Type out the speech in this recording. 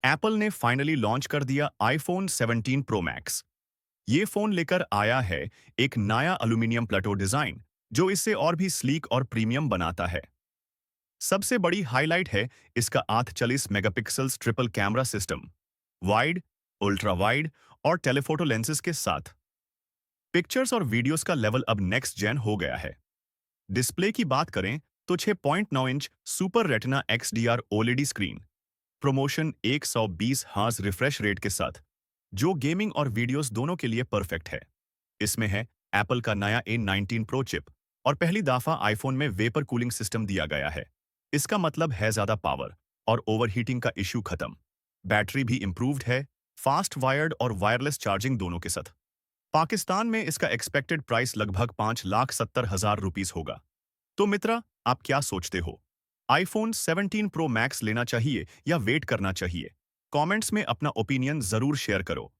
Apple ने finally launch कर दिया आईफोन 17 प्रो मैक्स। ये फोन लेकर आया है एक नया एल्यूमिनियम प्लेटो डिजाइन जो इसे और भी स्लीक और प्रीमियम बनाता है। सबसे बड़ी हाईलाइट है इसका 48 megapixels triple camera system, wide, ultra wide और टेलीफोटो लेंसेज के साथ। पिक्चर्स और वीडियोस का लेवल अब नेक्स्ट जेन हो गया है। डिस्प्ले की बात करें तो 6.9 inch super retina XDR OLED screen, promotion 120 hertz refresh rate के साथ, जो गेमिंग और वीडियोस दोनों के लिए परफेक्ट है। इसमें है एप्पल का नया A19 प्रो चिप और पहली दफा आईफोन में वेपर कूलिंग सिस्टम दिया गया है। इसका मतलब है ज्यादा पावर और ओवरहीटिंग का इश्यू खत्म। बैटरी भी इंप्रूव्ड है, फास्ट वायर्ड और वायरलेस चार्जिंग दोनों के साथ। पाकिस्तान में इसका एक्सपेक्टेड प्राइस लगभग 5,70,000 रुपीस होगा। तो मित्रा, आप क्या सोचते हो? आईफोन 17 प्रो मैक्स लेना चाहिए या वेट करना चाहिए? कमेंट्स में अपना ओपिनियन जरूर शेयर करो।